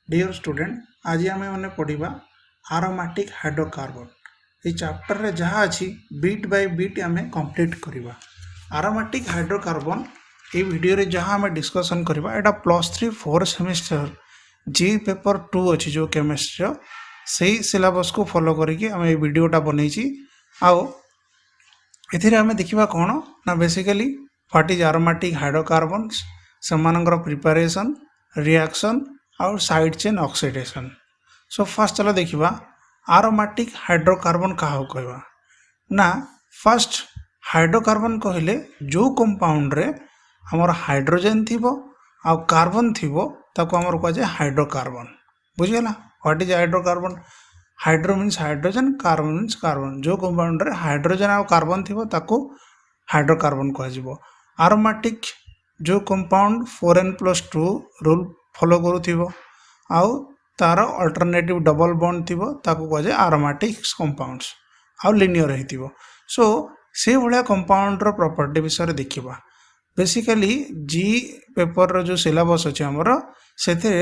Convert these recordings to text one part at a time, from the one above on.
Dear student आज आम मैंने पढ़ा आरोमेटिक हाइड्रोकार्बन ये चैप्टर रे जहाँ अच्छी बीट बाय बीट आम कंप्लीट करवा आरोमेटिक हाइड्रोकार्बन ये वीडियो रे जहाँ आम डिस्कसन करवा एटा +3 4 सेमिस्टर जी पेपर 2 अच्छी जो केमिस्ट्री से सिलेबस को फॉलो करके आम ये वीडियोटा बनई आओ एथिरे आम देखा कौन ना बेसिकली व्हाट इज आरोमेटिक हाइड्रोकार्बन्स से प्रिपरेशन रिएक्शन और side chain oxidation. So first चलो देखा आरोमेटिक हाइड्रोकार्बन क्या कहवा ना फर्स्ट हाइड्रोकार्बन कहले जो कंपाउंड रे हमर हाइड्रोजन थिबो आ कार्बन थिबो ताको हमर कह जाए हाइड्रोकार्बन बुझीगला what is hydrocarbon hydro means hydrogen carbon means carbon जो कंपाउंड रे हाइड्रोजन आ कार्बन थिबो ताको हाइड्रोकार्बन कह जिवो आरोमेटिक जो कंपाउंड 4n+2 रूल फॉलो करूथिबो आउ तार अल्टरनेटिव डबल बॉन्ड थिबो ताको कह जाए आरोमेटिक कंपाउंड्स आउ लिनियर रहिथिबो। सो से भलिया कंपाउंड रो प्रॉपर्टी विषय देखिबा बेसिकली जी पेपर रो जो सिलेबस अछि हमर सेथे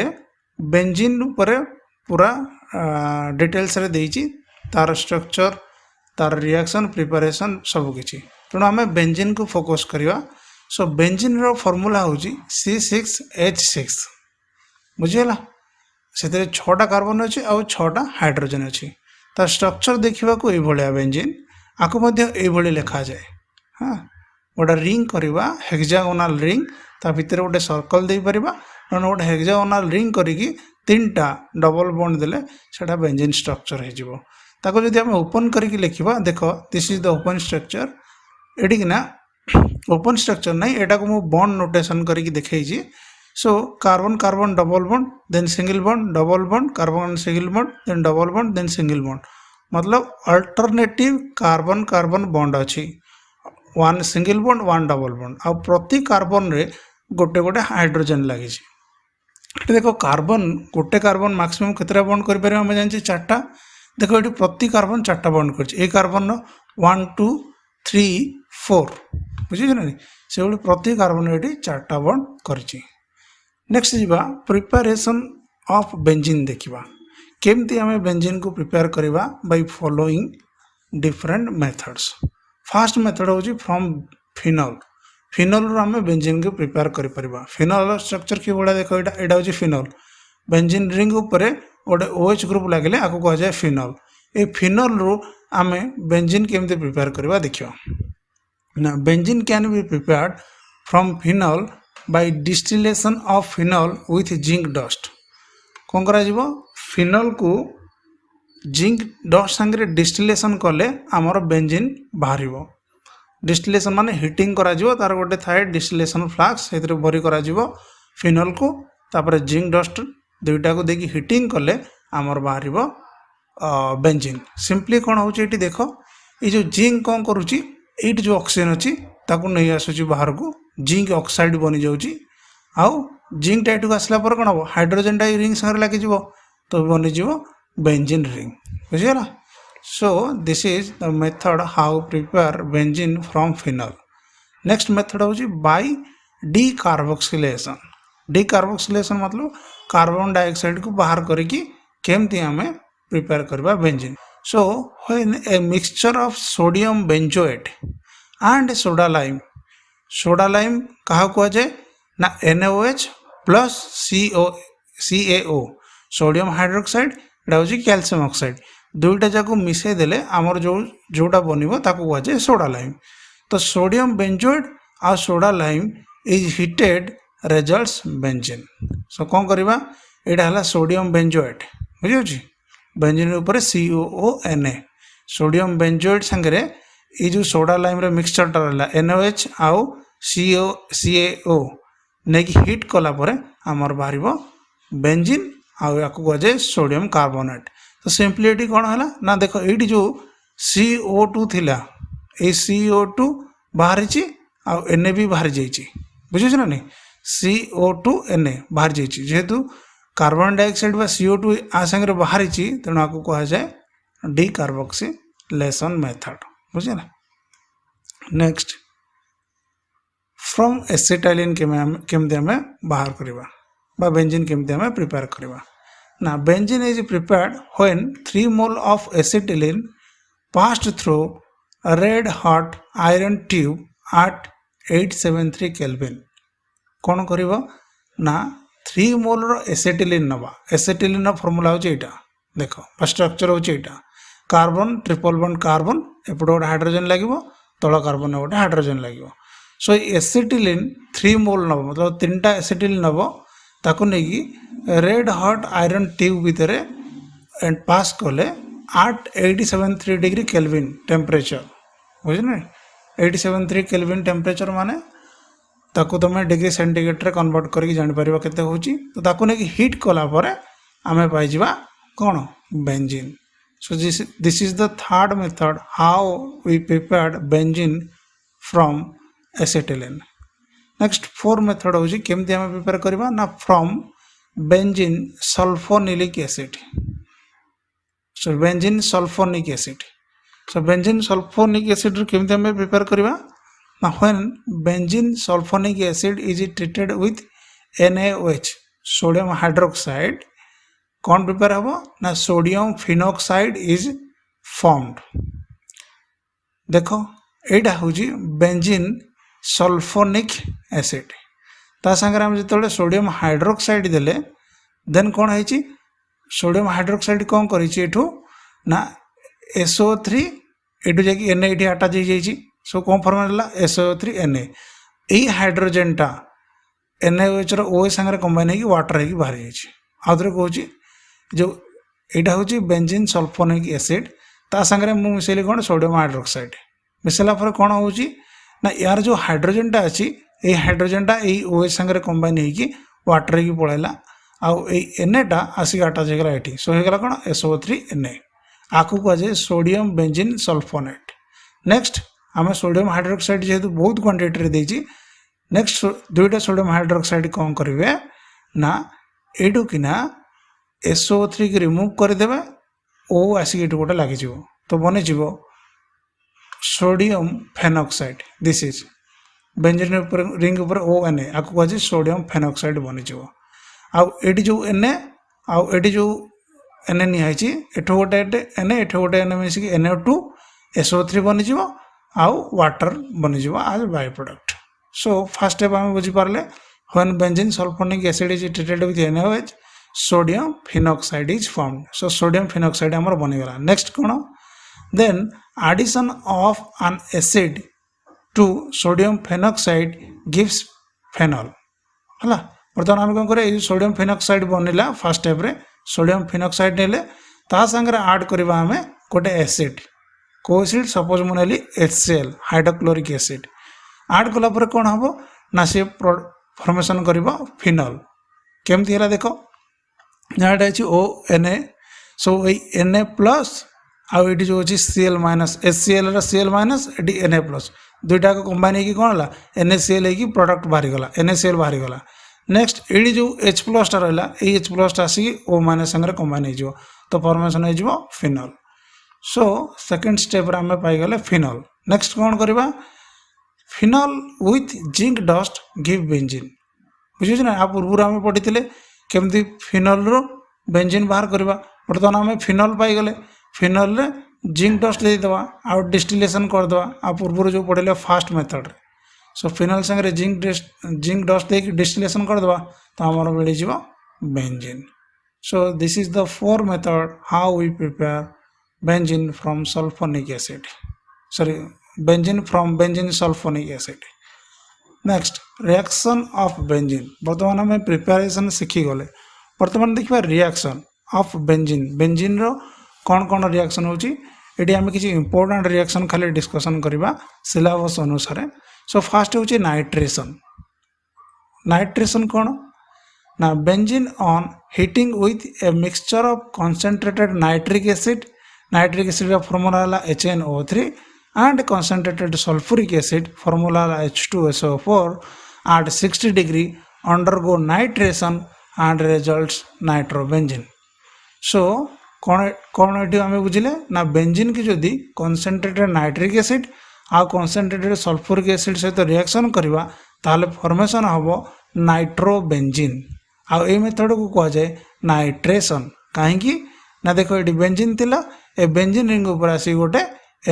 बेंजीन ऊपर पूरा डिटेल्स रे देइछि तार स्ट्रक्चर तार रिएक्शन प्रिपरेशन सब किछि तेणु आम बेंजीन को फोकस करिवा। सो बेंजीन रो फॉर्मूला होछि C6H6 बुझीगला से 6टा कार्बन अच्छी आउ 6टा हाइड्रोजन अच्छी तार स्ट्रक्चर देखा को ये बेंजीन आपको मध्य लिखा जाए हाँ गोटे रिंग करवा हेक्सागोनाल रिंग ता भितर गोटे सर्कल दे पारिबा न गोटे हेक्सागोनाल रिंग करिकी 3टा डबल बॉन्ड देले सेटा बेंजीन स्ट्रक्चर हो जिवो ताको जदि हम ओपन करके लिखिबा देखो this is the open structure एडी ना ओपन स्ट्रक्चर नहीं एटा को मु बॉन्ड नोटेशन करके देखैछि। So carbon carbon double bond then single bond double bond carbon single bond then double bond then single bond मतलब अल्टरनेटिव कार्बन कार्बन बॉन्ड अच्छी one single bond one double bond आ प्रति carbon रे गोटे गोटे hydrogen लगी देखो carbon गोटे कार्बन मैक्सिमम केतरा बॉन्ड कर पारे हम जानि 4टा देखो ये प्रति कार्बन 4टा बॉन्ड कर कार्बन 1 2 3 4 बुझे ना से प्रति कार्बन ये 4टा बॉन्ड कर। नेक्स्ट जीवा प्रिपरेशन ऑफ बेंजीन देखिबा केमती आम बेंजीन को प्रिपेयर करवा by following different methods. First method होची फ्रॉम फिनॉल फिनॉल रो आम बेंजीन को प्रिपेयर करि परिबा। फिनॉल स्ट्रक्चर की बड़ा देखो एटा होची फिनॉल बेंजीन रिंग ऊपर गोटे OH ग्रुप लागले आको कह जाए फिनॉल ए फिनॉल रो आम बेंजीन केमती प्रिपेयर करवा देखियो ना benzene can be prepared from phenol by distillation of phenol with zinc dust कौन करा जीवो फिनॉल को जिंक डस्ट संगे डिस्टिलेशन कले आमर बेंजीन बाहर डिस्टिलेशन माने हीटिंग करा जीवो तार गोटे थाए डिस्टिलेशन फ्लास्क से भरी करा जीवो फिनॉल को तापर जिंक डस्ट दुईटा को देखि हीटिंग कले आमर बाहर बेंजीन सिंपली कौन हो देख ये जो जिंक कौन करुच्ची ये जो ऑक्सीजन अच्छी ताकू नहीं आसूची बाहर को जिंक ऑक्साइड बनी जाऊँगी आउ जिंक टाइट को आसला पर कौन हम हाइड्रोजन टाइट रिंग संगे लगी तो बनीज बेंजीन रिंग बुझीगला। So this is the method how prepare benzene from phenol. Next method होची बाय डीकार्बोक्सिलेशन डीकार्बोक्सिलेशन मतलब कार्बन डाइऑक्साइड को बाहर करके केमती आम प्रिपेयर करवा benzene. So when a mixture of sodium benzoate and soda lime कहा कह जाए ना NaOH plus CaO sodium hydroxide एटा हूँ कैल्शियम ऑक्साइड दुईटा जाक मिसई देले आमर जोटा बनइबो ताको कह जाए सोडा लाइम। तो सोडियम बेंजोएट आ soda lime is heated results benzene. So कौन करवा एटा हला सोडियम बेंजोएट बुझी बेंजीन ऊपर COONA सोडियम बेंजोएट संगे ये जो सोडा लाइम रे मिक्सचरटा रहा NaOH आउ CaO नहीं हिट कला आमर बाहर बेंजीन आउ या कह जाए सोडियम कार्बोनेट। तो सिंपली ये कौन है ना देख ये जो CO2 थिला ये CO2 बाहरी Na भी बाहरी जाइए बुझे ना नहीं CO2Na बाहरी जाइए जेहेतु कार्बन डाइऑक्साइड बा CO2 आ संगे बाहरी तेणु आपको कह जाए डीकार्बोक्सिलेशन मेथड बुझे ना। नेक्स्ट फ्रॉम एसिटाइलिन केमती आम बाहर करवा बेंजीन केमती आम प्रिपेयर करवा ना benzene is prepared when 3 mole of acetylene passed through a red hot iron tube at 873 Kelvin कौन करिवो ना 3 मोल रो एसिटिलीन नबा एसिटिलीन फॉर्मूला होची एटा देखो स्ट्रक्चर होची एटा कार्बन ट्रिपल बॉन्ड कार्बन एपटे गोटे हाइड्रोजन लागिवो तळ कार्बन गोटे हाइड्रोजन लागिवो सो एसिटिलीन 3 मोल नबो मतलब 3टा एसिटिलीन नबो ताको नेकी रेड हॉट आयरन ट्यूब भितर एंड पास कले at 873 डिग्री केल्विन टेम्परेचर बुझे 873 केल्विन टेम्परेचर माने ताको तुम डिग्री सेंटीग्रेड रे कन्वर्ट करके जानि परिबा केते होची तो ताको नेकी हीट कला परे आमे पाई जिबा कोन benzene so this is the third method how we prepared benzene from acetylene next four method होची केमती आमे प्रिपेयर करबा ना from benzene sulphonic acid so benzene sulfonic acid so benzene sulfonic acid केमती हमें प्रिपेयर करबा ना when benzene sulfonic acid is treated with NaOH sodium hydroxide कौन प्रिपेयर हबो ना सोडियम फिनॉक्साइड इज फॉर्म्ड देखो एटा होजी बेंजीन सल्फोनिक एसिड ता संगे हम जतले सोडियम हाइड्रोक्साइड देले देन कौन है सोडियम हाइड्रोक्साइड कौन करू ना SO3 एटू जाकि Na ये अटाच हो सो कौन फॉर्मेट है SO3Na यही हाइड्रोजेनटा NaOH रो संगे कंबाइन हो वाटर हो बाहर जाए कौच जो यहाँ हूँ बेंजीन सल्फोनिक एसिड ता संगे मुझे मिसेली कौन सोडियम हाइड्रोक्साइड मिसेला पर कौन हो ना यार जो हाइड्रोजेनटा अच्छी ये हाइड्रोजेनटा यही OH संगे कंबाइन हो वाटर हो पलैला आउ एनएटा आसिक अटाच होगा ये सो होगा कौन SO3Na आपको कहुए सोडियम बेंजीन सल्फोनेट नेक्स्ट आम सोडियम हाइड्रोक्साइड जेहेतु बहुत क्वांटिटी देती नेक्स्ट दुईटा सोडियम हाइड्रोक्साइड कौन करेंगे ना एटू किना SO3 की रिमूव करदे ओ आसिक ये गोटे लगे तो बन sodium phenoxide this is benzene ring उपर ONA आपको कहुए सोडियम फेनॉक्साइड बन आउ एटी जो एन आउ एटी जो एन निहाई एठो गोटे एन एठो गोटे एन मिसिक NO2 SO3 बनी आउ वाटर बनी आज by product so first step आम बुझीपारे when benzene sulphonic acid is treated with NaOH sodium phenoxide is formed so sodium phenoxide आमर बनीगला नेक्स्ट कौन then addition of an acid to sodium phenoxide gives phenol है बर्तमान आम कौन करें सोडियम फिनॉक्साइड बनला फर्स्ट स्टेप रे सोडियम फिनॉक्साइड नेले ता संगे ऐड करबा हमें गोटे एसिड को एसिड सपोज मुझे HCl हाइड्रोक्लोरिक एसिड ऐड कला पर कौन हम ना सी फॉर्मेशन कर फिनॉल केमती है देखो यहाँ ONA सो Na प्लस आउ ये जो अच्छी Cl minus HCl Cl minus ये Na प्लस दुईटा को कंबाइन हो कौन है NaCl हो प्रोडक्ट बाहरी गला NaCl बाहरी गला नेक्स्ट ये जो H प्लसटा रहा ये H प्लसटा आसिक O माइनस संगे कंबाइन हो तो फॉर्मेशन हो फिनॉल सो सेकेंड स्टेप आम पाईगले फिनॉल नेक्स्ट कौन करवा phenol with zinc dust give benzene बुझे ना आ पूर्व आम पढ़ी केमती फिनॉल रो बेंजीन बाहर करवा बर्तमान आम फिनॉल पाईगले फिनॉल रे जिंक डस्ट देदेवा आउ डिस्टिलेशन करदे आ पूर्व जो पढ़े फास्ट मेथड सो फिनॉल संगे जिंक डस्ट दे डिस्टिलेशन करदे तो आमर मिल benzene so this is the four method how we prepare benzene from sulphonic acid sorry benzene from benzene sulphonic acid next reaction of benzene बर्तमान आम preparation शिखीगले बर्तमान देखा रिएक्शन ऑफ बेंजीन बेंजीन रो कौन कौन रिएक्शन होची एटी आम किसी इंपोर्टेंट रिएक्शन खाली डिस्कशन करवा सिलेबस अनुसार सो फास्ट होची नाइट्रेशन नाइट्रेशन कौन ना benzene on heating with A mixture of concentrated nitric acid का formula HNO3 and concentrated sulfuric acid formula H2SO4 at 60 degree undergo nitration and results nitrobenzene so कौन ये आम बुझे ना बेंजीन की जदि concentrated नाइट्रिक एसिड आ concentrated सल्फ्यूरिक एसिड सहित reaction करवा ताले फॉर्मेशन हम नाइट्रोबेंजीन आ मेथड को कह जाए नाइट्रेशन कहीं ना देखो ये बेंजीन थिला ए बेंजीन रिंग ऊपर आसी गोटे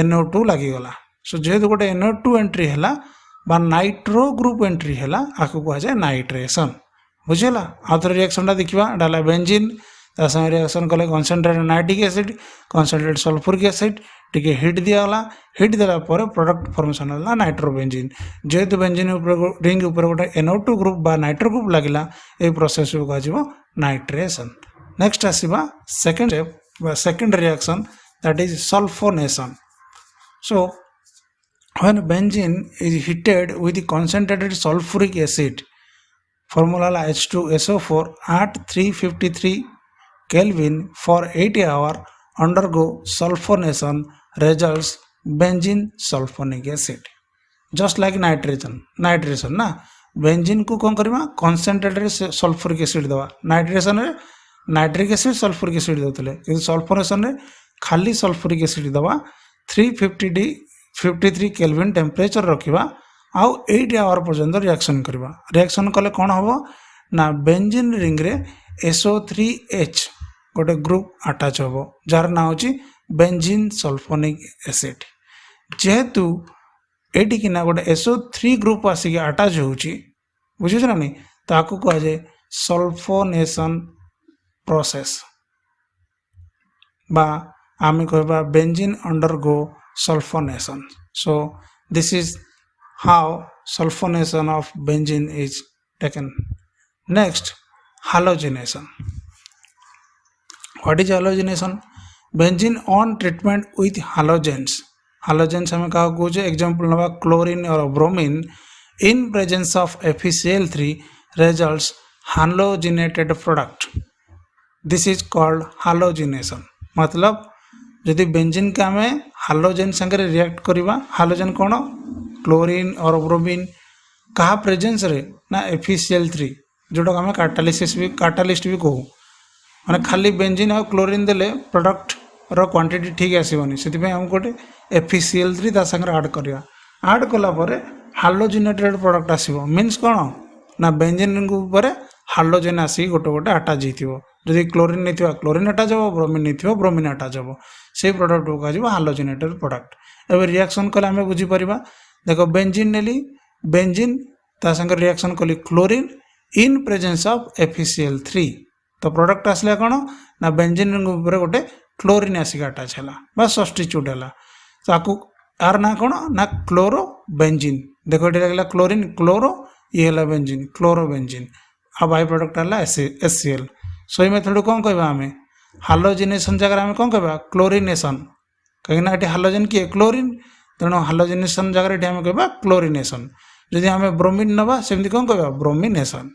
NO2 लागिगला सो जेहेतु गोटे NO2 एंट्री है बा नाइट्रो ग्रुप एंट्री है आपको कहुए नाइट्रेशन बुझेगा आउ थे रिएक्शन देखा डाला बेंजीन ता संगे रिएक्शन कले concentrated nitric acid concentrated sulphuric acid टिके हिट दिगला हिट देला प्रोडक्ट फॉर्मेशन है नाइट्रोबेंजीन जेहेतु बेंजीन रिंग ऊपर गोटे NO2 ग्रुप बा नाइट्रो ग्रुप लगिला ए प्रोसेस को कह नाइट्रेशन नेक्स्ट आसीबा second step second reaction that is sulphonation so when benzene is heated with concentrated sulfuric acid formula H2SO4 at 353 Kelvin for 80 hours undergo sulfonation results benzene sulfonic acid just like nitration ना benzene को कौन करवा concentrated sulphuric acid दवा nitration रे nitric acid sulphuric acid देउतले कि sulphonation रे खाली sulphuric acid दवा 353 केल्विन टेम्परेचर रखिबा आउ 8 आवर पर्यंत रिएक्शन करबा रिएक्शन कले कोन होबो ना बेंजीन रिंग रे SO3H गोटे ग्रुप अटैच होबो जार ना होची बेंजीन सल्फोनिक एसिड जेहेतु एटी कि ना गोटे SO3 ग्रुप आसिक अटैच होची बुझिछ ना नहीं ताको कह जाए सल्फोनेशन प्रोसेस बा आमे कहबा benzene undergo sulfonation so this is how sulfonation of benzene is taken next halogenation what is halogenation benzene on treatment with halogens halogens हमें कहा कुछ एग्जांपल नवा क्लोरीन और bromine in presence of FeCl3 results halogenated product this is called halogenation मतलब जदि benzene के आम halogen संगे रिएक्ट करवा हालोजेन कौन क्लोरीन और ब्रोमीन कहा प्रेजेंस रे ना FeCl3 जोटा आम काटालिस्ट भी कहू माने खाली बेंजीन और क्लोरीन देले प्रोडक्ट रो क्वांटिटी ठीक आसबनी से हम गोटे FeCl3 ता संगे ऐड करवा ऐड कला परे हालोजेनेटेड प्रोडक्ट आसो मीन्स कौन ना बेंजीन ऊपर हालोजेन आसिक गोटे गोटे अटैच हो जदि क्लोरीन नहीं क्लोरीन अटैच हो ब्रोमीन नहीं ब्रोमीन अटैच हो से प्रोडक्ट को कह हालोजेनेटेड प्रोडक्ट एवं रिएक्शन कले आम बुझीपर देख बेंजीन नेली बेंजीन ता संगे रिएक्शन कली chlorine in presence of FeCl3 तो प्रोडक्ट आसला कौन ना बेंजीन ऊपर गोटे क्लोरीन आसिक अटैच है बा सब्स्टिट्यूट है ताकू यार ना कौन ना क्लोरो बेंजीन देखो ये लगे क्लोरीन क्लोरो ये है बेंजीन क्लोरो बेंजीन आ बाई प्रोडक्ट है HCl सो मेथड कौन कहवा आम हालोजिनेशन जगह आम कौन कहवा क्लोरिनेशन कहीं ये हालोजेन किए क्लोरीन तेणु हालोजिनेशन जगह आम कहवा क्लोरिनेशन जदि आम ब्रोमीन नवा सेमती कौन कहवा ब्रोमिनेशन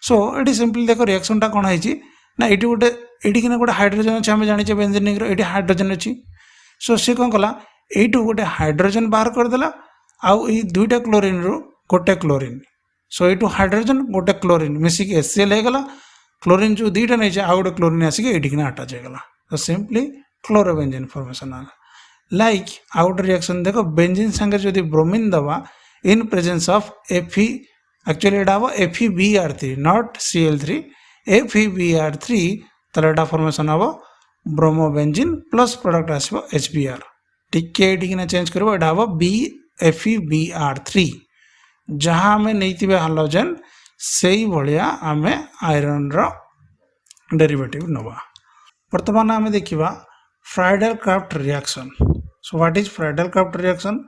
सो ये सिंपली देख रिएक्शनटा कौन है ना ये गोटे ये गोटे हाइड्रोजेन अच्छे आम जाने बेंजीन ये हाइड्रोजेन अच्छी सो सी कौन कला यू गोटे हाइड्रोजेन बाहर करदेला आउ ये दुईटा क्लोरीन रु गोटे क्लोरीन सो यू हाइड्रोजेन गोटे क्लोरीन मिसिक HCl होगला क्लोरीन जो दुईटा नहीं आउ गोटे क्लोरीन आसिक ये अटैच होगला तो सिंपली क्लोरोबेंजीन फॉर्मेशन है लाइक आउ गोटे रिएक्शन देख बेंजीन संगे जदि ब्रोमीन दवा इन प्रेजेंस ऑफ Fe एक्चुअली यहाँ हम FeBr3 नॉट Cl3 FeBr3 ताले एटा फॉर्मेशन हम ब्रोमोबेंजीन प्लस प्रोडक्ट आसो HBr टिके ये चेंज कर हम FeBr3 जहाँ आम नहीं हालोजेन से भाया आम आयरन डेरिवेटिव नवा बर्तमान आम देखा Friedl-craft reaction so what is Friedl-craft reaction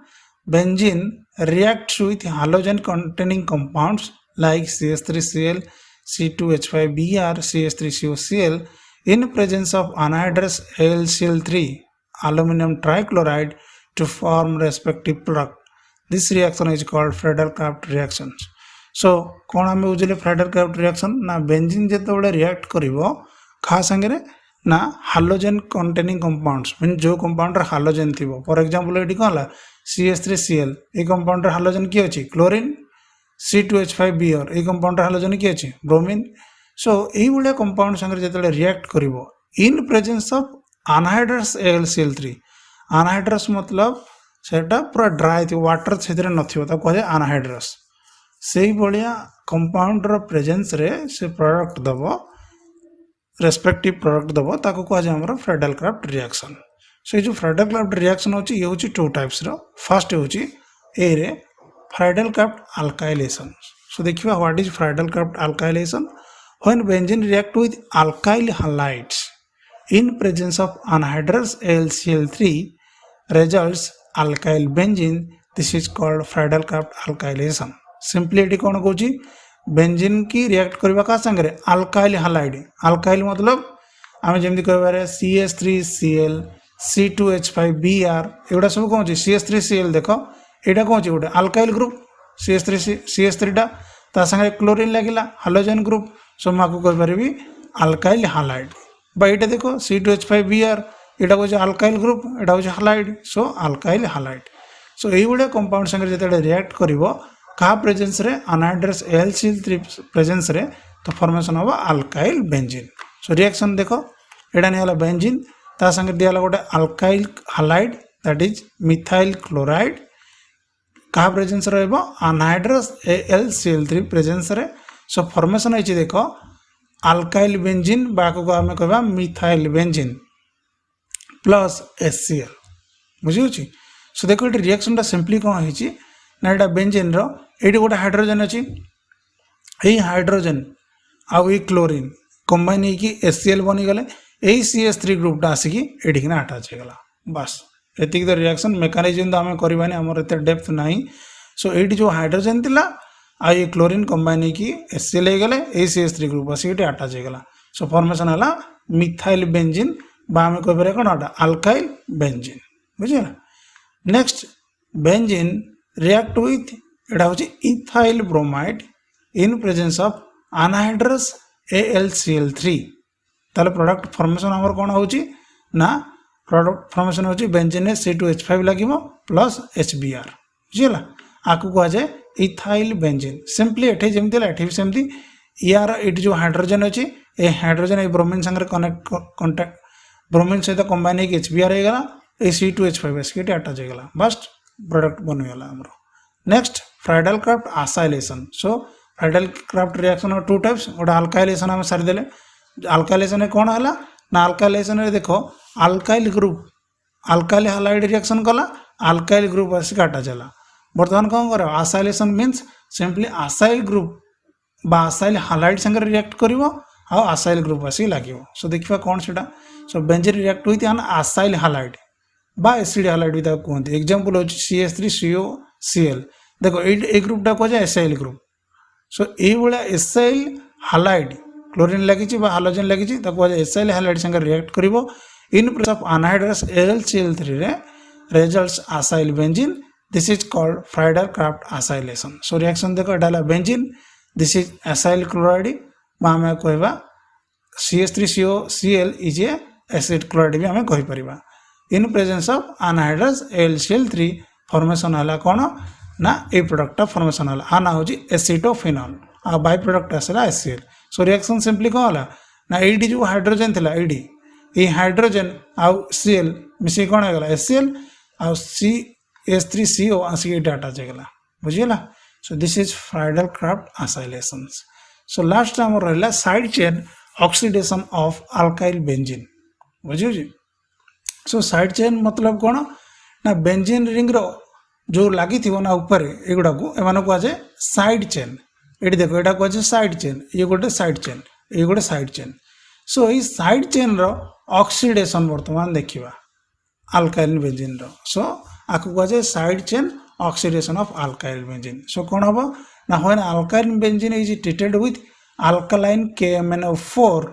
benzene reacts with halogen containing compounds like CH3Cl C2H5Br CH3COCl in presence of anhydrous AlCl3 aluminum trichloride to form respective product. This reaction is called Friedel-Crafts reaction. So कौन आम बुझे Friedl-craft reaction ना benzene जो react कर खास संगे ना halogen containing compounds mean जो कंपाउंड हालोजेन थी फॉर एग्जांपल ये कौन है CH3Cl ये कंपाउंड हालोजेन किए अच्छी क्लोरीन C2H5Br ये कंपाउंड हालोजेन किए अच्छी ब्रोमीन सो यही भाया कंपाउंड संगे जो रिएक्ट कर इन presence of anhydrous AlCl3 anhydrous मतलब सेटा पूरा ड्राई थी वाटर से नथिबो कहे अनहाइड्रस से भाया कंपाउंड प्रेजेंस रे से प्रोडक्ट दब रेस्पेक्टिव प्रोडक्ट दबो ताको को आज हमर फ्रेडल क्राफ्ट रिएक्शन। सो जो फ्रेडल क्राफ्ट रिएक्शन होची ये होची टू टाइप्स रो। फर्स्ट होची ए रे फ्रेडल क्राफ्ट अल्काइलेशन। सो देखिबा what is Friedel Crafts alkylation. When benzene react with alkyl halides in presence of anhydrous AlCl3 results alkyl benzene. This is called Friedel Crafts alkylation. Simply eighty कौन कहूँ benzene की react करवा का संगे alkyl halide. Alkyl मतलब आम जमी कह CH3Cl C2H5Br एगुड़ा सब कौन CH3Cl देख यहाँ कौन गोटे अल्काइल ग्रुप CH3 ता संगे क्लोरीन लगिला हालोजेन ग्रुप। सो मैं कहीपरि अल्काइल हालाइड। बाईटा देख C2H5Br यहाँ हूँ अल्काइल ग्रुप यहाँ हूँ हालाइड। सो अल्काइल हालाइड। सो ये कंपाउंड संगे जो रिएक्ट कर क्या प्रेजेंस रे अनहाइड्रस AlCl3 प्रेजेंस रे तो फॉर्मेशन हम अल्काइल बेंजीन। सो रिएक्शन देख यहाँ नहीं बेंजीन ता संगे दिया गोटे alkyl halide that is methyl chloride क्या प्रेजेंस रहा अनहाइड्रस AlCl3 प्रेजेंस रे। सो फॉर्मेशन होती देख अल्काइल बेंजीन बाको आम कह मिथाइल बेंजीन प्लस HCl बुझी। सो देखो ये रिएक्शन सिंपली कौन है ना यहाँ बेंजीन ये गोटे हाइड्रोजेन अच्छी यही हाइड्रोजेन आउ ये क्लोरीन कंबाइन होगी HCl बनीगले यही CH3 ग्रुपटा आसिक ये अटाच होगा। बस ये तो रिएक्शन मेकानिजम तो आम करवानी आमर एत डेप्थ ना। सो ये जो हाइड्रोजेन थिला आ ये क्लोरीन कंबाइन होगी HCl हो गले यही CH3 ग्रुप आसिक अटाच होगा। सो फॉर्मेशन है मिथाइल बेंजीन आम कह कौन अल्काइल बेंजीन बुझेगा। नेक्स्ट बेंजीन रिएक्ट विथ यहाँ हूँ ethyl bromide in presence of anhydrous AlCl3 ताले प्रोडक्ट फॉर्मेशन आमर कौन होची ना प्रोडक्ट फॉर्मेशन होची बेंजीन C2H5 लगे प्लस HBr बुझेगा। आपको कह जाए इथाइल बेंजीन। सिंपली एठी जमती एठी भी सेमती यार ये जो हाइड्रोजेन अच्छी ये हाइड्रोजेन ये ब्रोमीन संगे कनेक्ट ब्रोमीन सहित कंबाइन होगी HBr होगा ये C2H5 एसके अटाच होगा। बस प्रोडक्ट बनीगला आमर। Next Friedel Crafts acylation. So Friedel Crafts reaction two types गोटे अल्काइलेशन आम सारीदे। अल्काइलेशन कौन है ना अल्काइलेशन देख alkyl group alkyl halide reaction कला अल्काइल ग्रुप आसिक अटाच है। बर्तमान कौन कर acylation means simply acyl group बा आसाइल हालाइड संगे रिएक्ट कर आसाइल ग्रुप आसिक लगे। सो देखा कौन से so benzene react with an acyl halide बा एसिड हालाइड भी कहते। एग्जांपल हो CH3COCl देखो ये ग्रुपटा कह जाए एसाइल ग्रुप। सो ये एसाइल हालाइड क्लोरीन लगी हालोजेन लगी कह जाए एसाइल हालाइड संगे रिएक्ट कर इन प्रेजेंस ऑफ अनहाइड्रस AlCl3 रे results acyl benzene. This is called Friedel Crafts acylation. So reaction देखो यहाँ benzene this is acyl chloride आम कह CH3COCl is a acid chloride भी आम कहीपर in presence of anhydrous AlCl3 formation है कौन ना ये प्रोडक्ट फॉर्मेशन है आ ना हूँ एसिटोफिनॉल आ बाय प्रोडक्ट आसला HCl। सो रिएक्शन सिंपली कौन है ना ये जो हाइड्रोजेन थिला ये हाइड्रोजेन आउ Cl मिसे कौन होगा HCl आउ CH3CO आसिक अटाच होगा बुझीगला। So this is Friedel Crafts acylation. So last आम रहा side chain oxidation of alkyl benzene बुझे। सो साइड चेन मतलब कौन ना बेंजीन रिंग रो जो लगी थी ना ऊपर एगुड़ा को एम कह जाए साइड चेन। ये देखो यहाँ कह साइड चेन ये गोटे साइड चेन ये गोटे साइड चेन। सो ये साइड चेन रो ऑक्सीडेशन बर्तमान देखा अल्काइल बेंजीन रो। सो आपको कह जाए side chain oxidation of alkyl benzene. So कौन हम ना when alkyl benzene is treated with alkaline KMnO4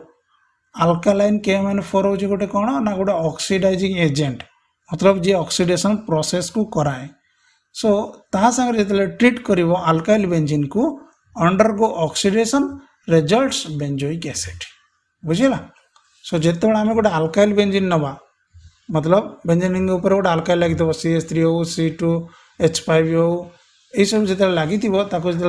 alkaline KMnO4 हूँ गोटे कौन ना गोटे ऑक्सीडाइजिंग एजेंट मतलब जी ऑक्सीडेशन प्रोसेस को कराए। सो ता संगे जो ट्रीट कर अल्काइल बेंजीन को undergo oxidation results benzoic acid बुझेगा। सो जिते आम गोटे अल्काइल बेंजीन नवा मतलब बेंजीन ऊपर गोटे अल्काइल लगी CH3 हो C2H5 हो यही सब जो लगी जो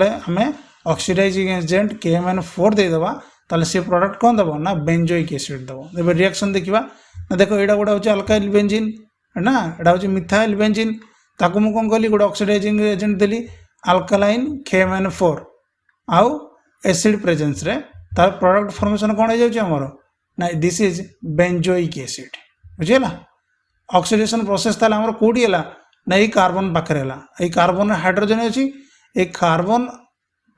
आम ऑक्सीडाइजिंग एजेंट KMnO4 देदेबा ताले से प्रोडक्ट कौन दब ना बेंजोइक एसिड दब। जब रिएक्शन देखा ना देखो यहाँ गोटे हूँ अल्काइल बेंजीन है ना यहाँ हूँ मिथाइल बेंजीन ताकू मुझे कौन कली गोटे ऑक्सीडाइजिंग एजेंट देली अल्कालाइन KMnO4 आउ एसिड प्रेजेंस रे तार प्रोडक्ट फॉर्मेशन कौन हो जामर ना दिस इज बेंजोइक एसिड बुझेगा ऑक्सीडेशन प्रोसेस ताले हमर कोडी हला ना ये कार्बन पाखरे हला ये कार्बन हाइड्रोजन अछि ए कार्बन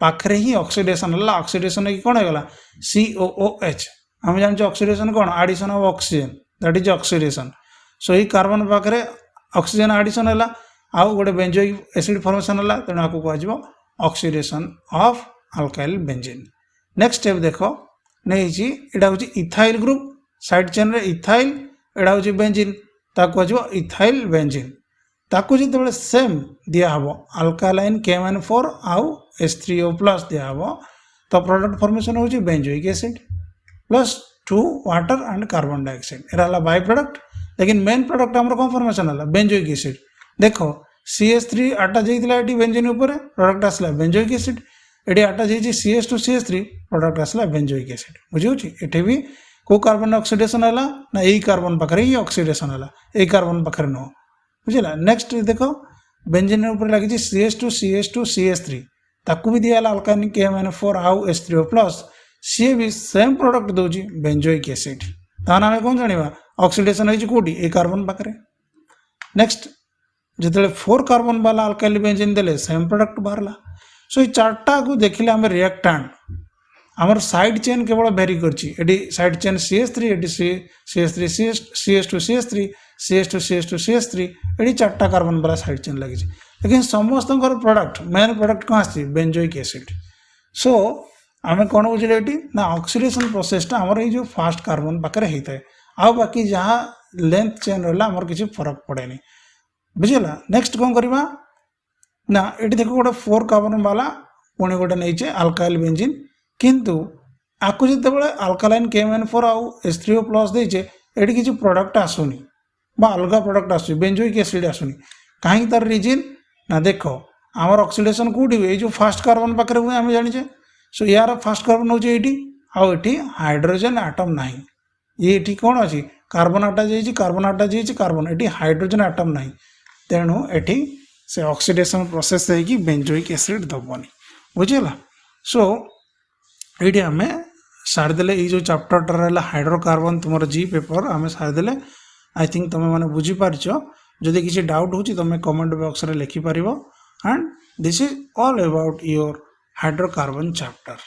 पाखरे ही ऑक्सीडेशन हला ऑक्सीडेशन की कोन हेगला COOH हम जान ऑक्सीडेशन कोन addition of oxygen that is oxidation so ये कार्बन पाखरे ऑक्सीजन एडिशन हला आउ गोटे बेंजोइक एसिड फॉर्मेशन हला तेणु आपको कहजिवो oxidation of alkyl benzene next step देखो नहीं छी एटा होची इथाइल ग्रुप साइड चेन रे इथाइल एटा होची बेंजीन ताको कहजिवो इथाइल बेंजीन ताको जेतेबेले सेम दिया हबो अल्कालाइन KMN4 आउ H3O+ दिया हबो तो प्रोडक्ट फॉर्मेशन होची benzoic acid plus 2 water and carbon dioxide era हला बाय प्रोडक्ट लेकिन मेन प्रोडक्ट हमर कोन फॉर्मेशन हला बेंजोइक एसिड देखो CH3 अटैच हेतिला एटी बेंजीन ऊपर प्रोडक्ट आसला बेंजोइक एसिड एटी अटैच हेची CH2 CH3 प्रोडक्ट आसला बेंजोइक एसिड बुझियोची एठी भी को कार्बन ऑक्सीडेशन हला ना एई कार्बन पाखरे ही ऑक्सीडेशन हला एई कार्बन पाखरे न बुझिला नेक्स्ट देखो बेंजीन ऊपर लागी CH2 CH2 CH3 ताकू भी दिया अल्काइन KMN4 आउ H3O+ सी भी सेम प्रोडक्ट दोची बेंजोइक एसिड ता नाम कोन जानिबा ऑक्सीडेशन होई कोडी ए कार्बन पाखरे नेक्स्ट जेतले 4 कार्बन वाला अल्काइल बेंजीन देले सेम प्रोडक्ट बाहरला सो ये चारटा को देखिले हम रिएक्टेंट हमर साइड चेन केवल वेरी करची एडी साइड चेन CH3 एडी CH3 CH2 CH3 CH2 CH2 CH3 एडी चारटा कार्बन वाला साइड चेन लागी लेकिन समस्त प्रोडक्ट मेन प्रोडक्ट कौन आसी बेंजोइक एसिड सो आम कौन बुझे ये ना ऑक्सीडेशन प्रोसेसटा आमर ये जो फास्ट कार्बन पाखे होता है आ बाकी जहाँ लेंथ चेन रहा आमर किसी फरक पड़ेनि बुझेगा नेक्स्ट कौन करवा ना ये देखो गोटे 4 कार्बन वाला पुणी गोटे नहीं अल्काइल बेंजीन किंतु आपको जिते अल्कालाइन KMN4 आउ H3O+ देचे ये किसी प्रोडक्ट आसुनी बा अलग प्रोडक्ट आसुनी बेंजोइक एसिड आसुनी कहीं तार रीजन ना देखो आमर ऑक्सीडेशन कौटी हुए जो फास्ट कार्बन पाखे हुए आम जाने सो यार फास्ट कार्बन हूँ ये आउ ये हाइड्रोजन आटम ना ये कौन अच्छी carbon attach carbon attach carbon ये हाइड्रोजन आटम ना तेणु ये से ऑक्सीडेशन प्रोसेस है बेंजोइक एसिड दबनी बुझेगा सो ये आम सारीदे ये जो चैप्टर रहा हाइड्रोकार्बन तुम जी पेपर आम सारीदे आई थिंक तुम मैंने बुझीपार जदि किसी डाउट हो तुम कमेंट बॉक्स रे लिखिपर and this is all about your hydrocarbon chapter.